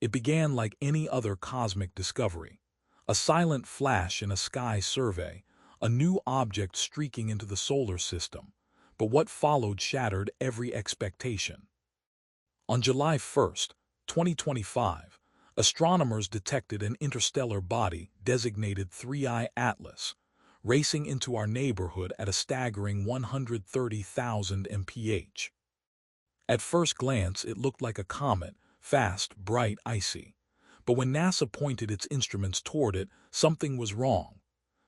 It began like any other cosmic discovery. A silent flash in a sky survey, a new object streaking into the solar system. But what followed shattered every expectation. On July 1st, 2025, astronomers detected an interstellar body designated 3I Atlas, racing into our neighborhood at a staggering 130,000 mph. At first glance, it looked like a comet, fast, bright, icy. But when NASA pointed its instruments toward it, something was wrong.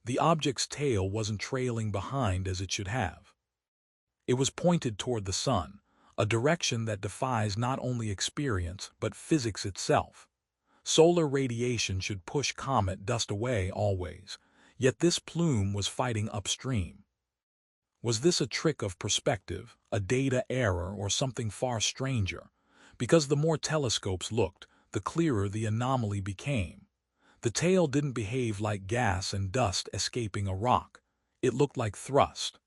The object's tail wasn't trailing behind as it should have. It was pointed toward the sun, a direction that defies not only experience but physics itself. Solar radiation should push comet dust away always, yet this plume was fighting upstream. Was this a trick of perspective, a data error, or something far stranger? Because the more telescopes looked, the clearer the anomaly became. The tail didn't behave like gas and dust escaping a rock. It looked like thrust.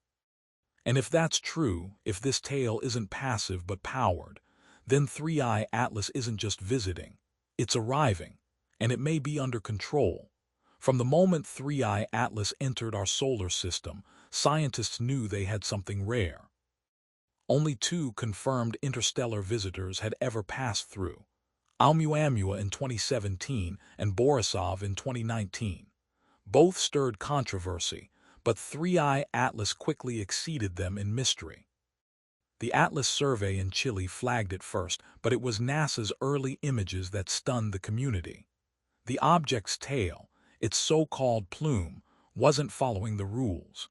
And if that's true, if this tail isn't passive but powered, then 3I Atlas isn't just visiting. It's arriving, and it may be under control. From the moment 3I Atlas entered our solar system, scientists knew they had something rare. Only two confirmed interstellar visitors had ever passed through: Oumuamua in 2017 and Borisov in 2019. Both stirred controversy, but 3I Atlas quickly exceeded them in mystery. The Atlas survey in Chile flagged it first, but it was NASA's early images that stunned the community. The object's tail, its so-called plume, wasn't following the rules.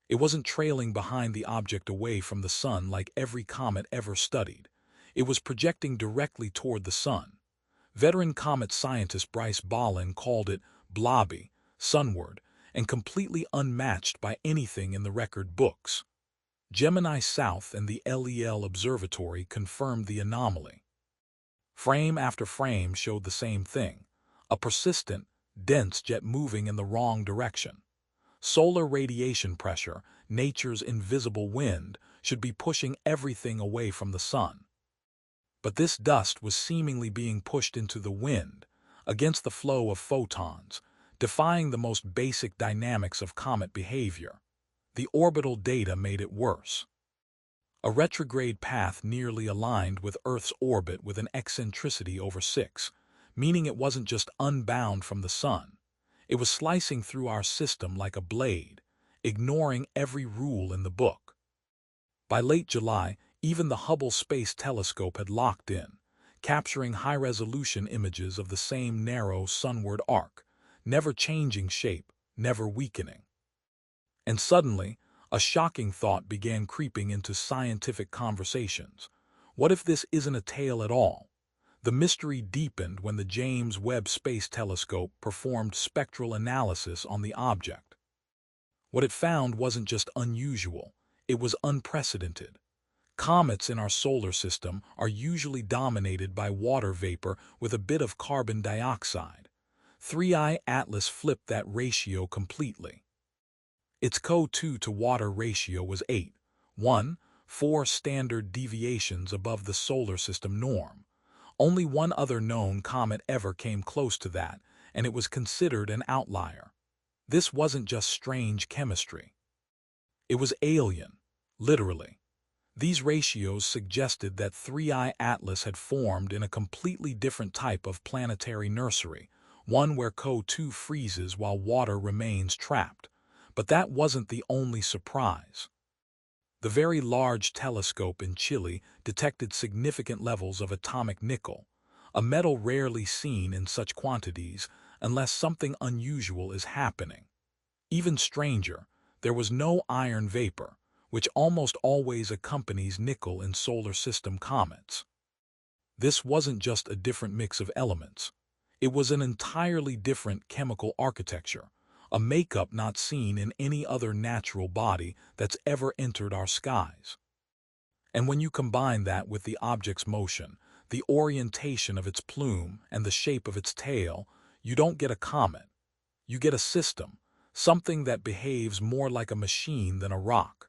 It wasn't trailing behind the object away from the sun like every comet ever studied. It was projecting directly toward the sun. Veteran comet scientist Bryce Bolin called it blobby, sunward, and completely unmatched by anything in the record books. Gemini South and the LEL Observatory confirmed the anomaly. Frame after frame showed the same thing: a persistent, dense jet moving in the wrong direction. Solar radiation pressure, nature's invisible wind, should be pushing everything away from the sun. But this dust was seemingly being pushed into the wind, against the flow of photons, defying the most basic dynamics of comet behavior. The orbital data made it worse. A retrograde path nearly aligned with Earth's orbit with an eccentricity over 6, meaning it wasn't just unbound from the sun. It was slicing through our system like a blade, ignoring every rule in the book. By late July, even the Hubble Space Telescope had locked in, capturing high-resolution images of the same narrow sunward arc, never changing shape, never weakening. And suddenly, a shocking thought began creeping into scientific conversations. What if this isn't a tail at all? The mystery deepened when the James Webb Space Telescope performed spectral analysis on the object. What it found wasn't just unusual, it was unprecedented. Comets in our solar system are usually dominated by water vapor with a bit of carbon dioxide. 3I Atlas flipped that ratio completely. Its CO2 to water ratio was 8:1, 4 standard deviations above the solar system norm. Only one other known comet ever came close to that, and it was considered an outlier. This wasn't just strange chemistry. It was alien, literally. These ratios suggested that 3I Atlas had formed in a completely different type of planetary nursery, one where CO2 freezes while water remains trapped. But that wasn't the only surprise. The Very Large Telescope in Chile detected significant levels of atomic nickel, a metal rarely seen in such quantities unless something unusual is happening. Even stranger, there was no iron vapor, which almost always accompanies nickel in solar system comets. This wasn't just a different mix of elements. It was an entirely different chemical architecture, a makeup not seen in any other natural body that's ever entered our skies. And when you combine that with the object's motion, the orientation of its plume, and the shape of its tail, you don't get a comet. You get a system, something that behaves more like a machine than a rock.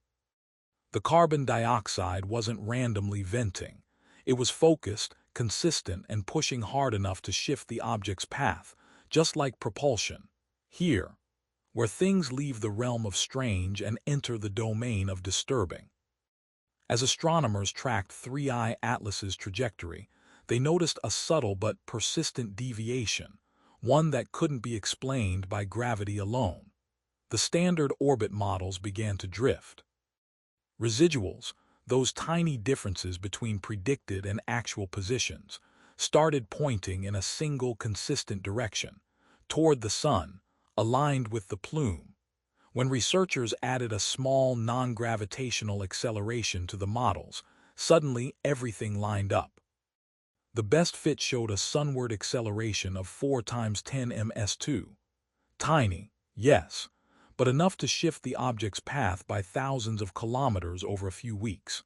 The carbon dioxide wasn't randomly venting. It was focused, consistent, and pushing hard enough to shift the object's path, just like propulsion. Here, where things leave the realm of strange and enter the domain of disturbing. As astronomers tracked 3I Atlas's trajectory, they noticed a subtle but persistent deviation, one that couldn't be explained by gravity alone. The standard orbit models began to drift. Residuals, those tiny differences between predicted and actual positions, started pointing in a single consistent direction, toward the sun, aligned with the plume. When researchers added a small non-gravitational acceleration to the models, suddenly everything lined up. The best fit showed a sunward acceleration of 4 times 10 ms2. Tiny, yes, but enough to shift the object's path by thousands of kilometers over a few weeks.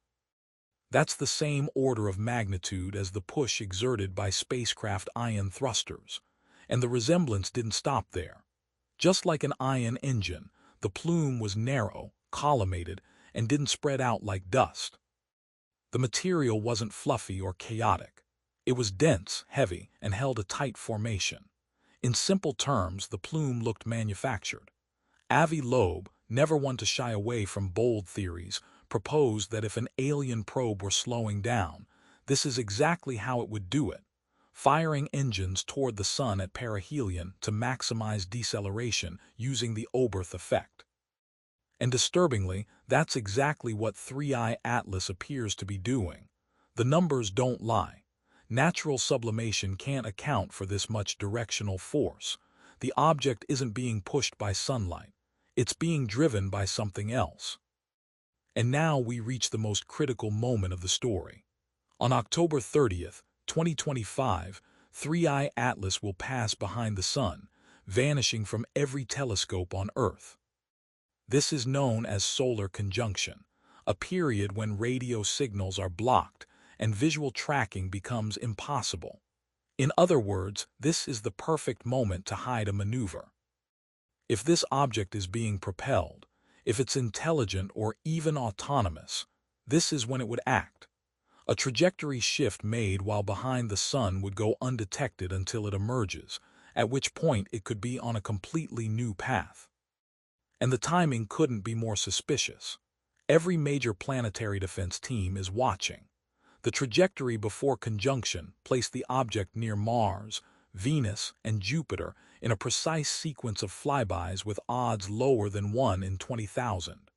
That's the same order of magnitude as the push exerted by spacecraft ion thrusters, and the resemblance didn't stop there. Just like an ion engine, the plume was narrow, collimated, and didn't spread out like dust. The material wasn't fluffy or chaotic. It was dense, heavy, and held a tight formation. In simple terms, the plume looked manufactured. Avi Loeb, never one to shy away from bold theories, proposed that if an alien probe were slowing down, this is exactly how it would do it, firing engines toward the sun at perihelion to maximize deceleration using the Oberth effect. And disturbingly, that's exactly what 3I Atlas appears to be doing. The numbers don't lie. Natural sublimation can't account for this much directional force. The object isn't being pushed by sunlight. It's being driven by something else. And now we reach the most critical moment of the story. On October 30th, 2025, 3I Atlas will pass behind the sun, vanishing from every telescope on Earth. This is known as solar conjunction, a period when radio signals are blocked and visual tracking becomes impossible. In other words, this is the perfect moment to hide a maneuver. If this object is being propelled, if it's intelligent or even autonomous, this is when it would act. A trajectory shift made while behind the sun would go undetected until it emerges, at which point it could be on a completely new path. And the timing couldn't be more suspicious. Every major planetary defense team is watching. The trajectory before conjunction placed the object near Mars, Venus, and Jupiter in a precise sequence of flybys with odds lower than 1 in 20,000.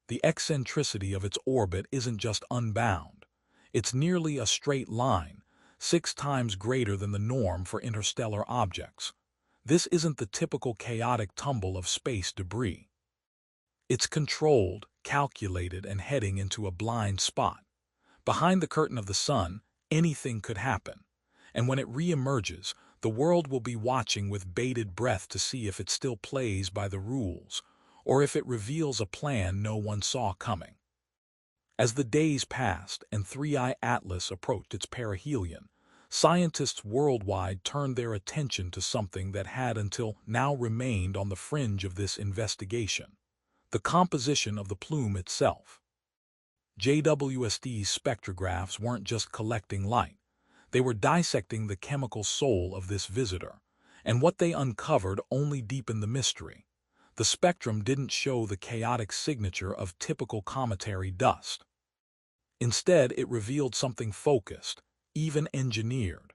The eccentricity of its orbit isn't just unbound. It's nearly a straight line, 6 times greater than the norm for interstellar objects. This isn't the typical chaotic tumble of space debris. It's controlled, calculated, and heading into a blind spot. Behind the curtain of the sun, anything could happen. And when it re-emerges, the world will be watching with bated breath to see if it still plays by the rules, or if it reveals a plan no one saw coming. As the days passed and 3I Atlas approached its perihelion, scientists worldwide turned their attention to something that had until now remained on the fringe of this investigation: the composition of the plume itself. JWST's spectrographs weren't just collecting light. They were dissecting the chemical soul of this visitor, and what they uncovered only deepened the mystery. The spectrum didn't show the chaotic signature of typical cometary dust. Instead, it revealed something focused, even engineered.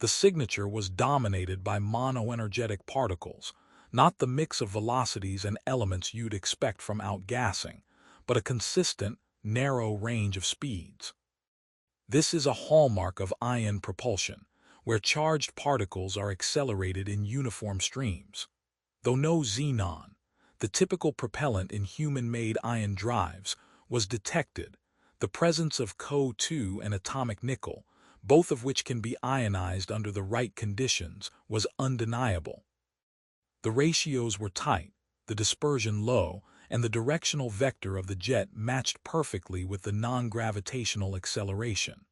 The signature was dominated by monoenergetic particles, not the mix of velocities and elements you'd expect from outgassing, but a consistent, narrow range of speeds. This is a hallmark of ion propulsion, where charged particles are accelerated in uniform streams. Though no xenon, the typical propellant in human-made ion drives, was detected, the presence of Co2 and atomic nickel, both of which can be ionized under the right conditions, was undeniable. The ratios were tight, the dispersion low, and the directional vector of the jet matched perfectly with the non-gravitational acceleration.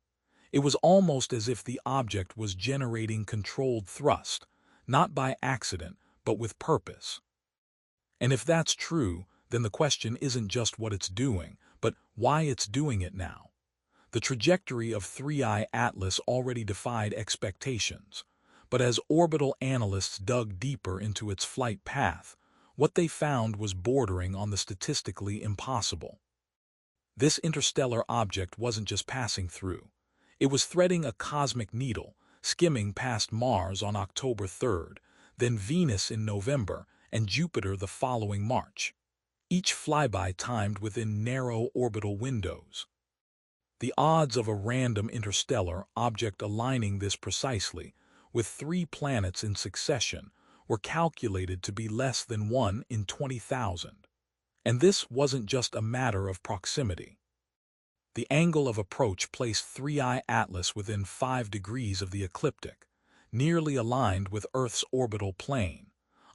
It was almost as if the object was generating controlled thrust, not by accident, but with purpose. And if that's true, then the question isn't just what it's doing, but why it's doing it now. The The trajectory of 3I Atlas already defied expectations, but as orbital analysts dug deeper into its flight path, what they found was bordering on the statistically impossible. This interstellar object wasn't just passing through. It was threading a cosmic needle, skimming past Mars on October 3rd, then Venus in November, and Jupiter the following March. Each flyby timed within narrow orbital windows. The odds of a random interstellar object aligning this precisely, with 3 planets in succession, were calculated to be less than 1 in 20,000. And this wasn't just a matter of proximity. The angle of approach placed 3I Atlas within 5 degrees of the ecliptic, nearly aligned with Earth's orbital plane,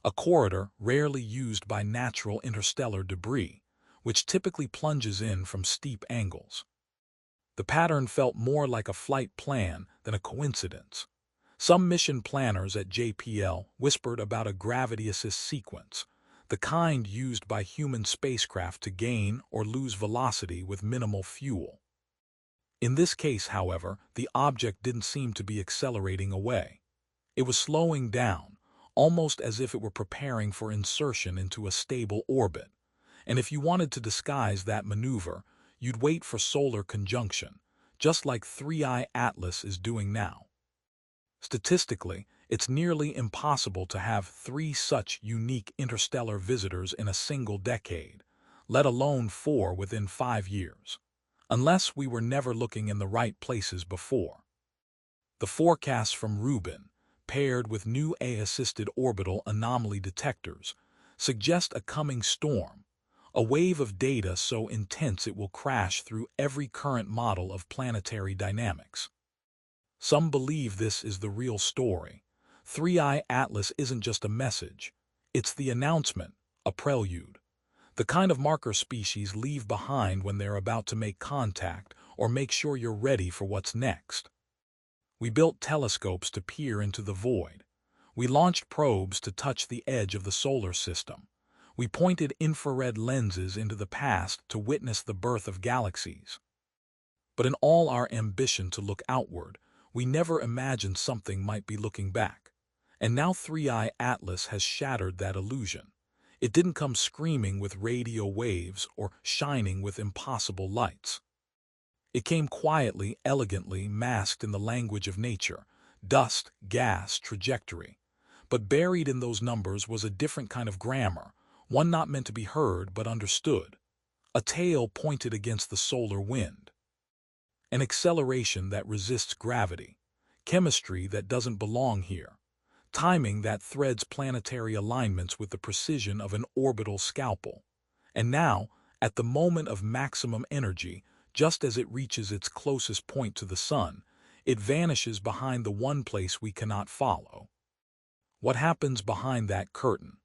a corridor rarely used by natural interstellar debris, which typically plunges in from steep angles. The pattern felt more like a flight plan than a coincidence. Some mission planners at JPL whispered about a gravity assist sequence, the kind used by human spacecraft to gain or lose velocity with minimal fuel. In this case, however, the object didn't seem to be accelerating away. It was slowing down, almost as if it were preparing for insertion into a stable orbit. And if you wanted to disguise that maneuver, you'd wait for solar conjunction, just like 3I Atlas is doing now. Statistically, it's nearly impossible to have 3 such unique interstellar visitors in a single decade, let alone 4 within 5 years, unless we were never looking in the right places before. The forecasts from Rubin, paired with new A-assisted orbital anomaly detectors, suggest a coming storm, a wave of data so intense it will crash through every current model of planetary dynamics. Some believe this is the real story. 3I Atlas isn't just a message. It's the announcement, a prelude. The kind of marker species leave behind when they're about to make contact or make sure you're ready for what's next. We built telescopes to peer into the void. We launched probes to touch the edge of the solar system. We pointed infrared lenses into the past to witness the birth of galaxies. But in all our ambition to look outward, we never imagined something might be looking back. And now 3I Atlas has shattered that illusion. It didn't come screaming with radio waves or shining with impossible lights. It came quietly, elegantly, masked in the language of nature, dust, gas, trajectory. But buried in those numbers was a different kind of grammar, one not meant to be heard but understood. A tail pointed against the solar wind. An acceleration that resists gravity, chemistry that doesn't belong here, timing that threads planetary alignments with the precision of an orbital scalpel. And now, at the moment of maximum energy, just as it reaches its closest point to the sun, it vanishes behind the one place we cannot follow. What happens behind that curtain?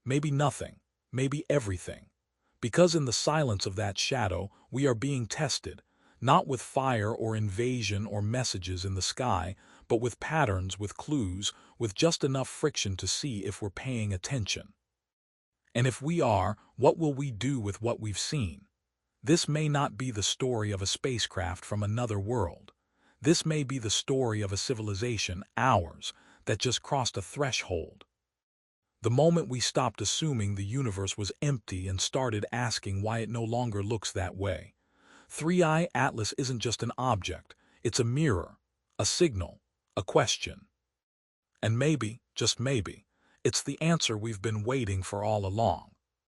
Maybe nothing, maybe everything. Because in the silence of that shadow, we are being tested, not with fire or invasion or messages in the sky, but with patterns, with clues, with just enough friction to see if we're paying attention. And if we are, what will we do with what we've seen? This may not be the story of a spacecraft from another world. This may be the story of a civilization, ours, that just crossed a threshold. The moment we stopped assuming the universe was empty and started asking why it no longer looks that way. 3I Atlas isn't just an object, it's a mirror, a signal, a question. And maybe, just maybe, it's the answer we've been waiting for all along.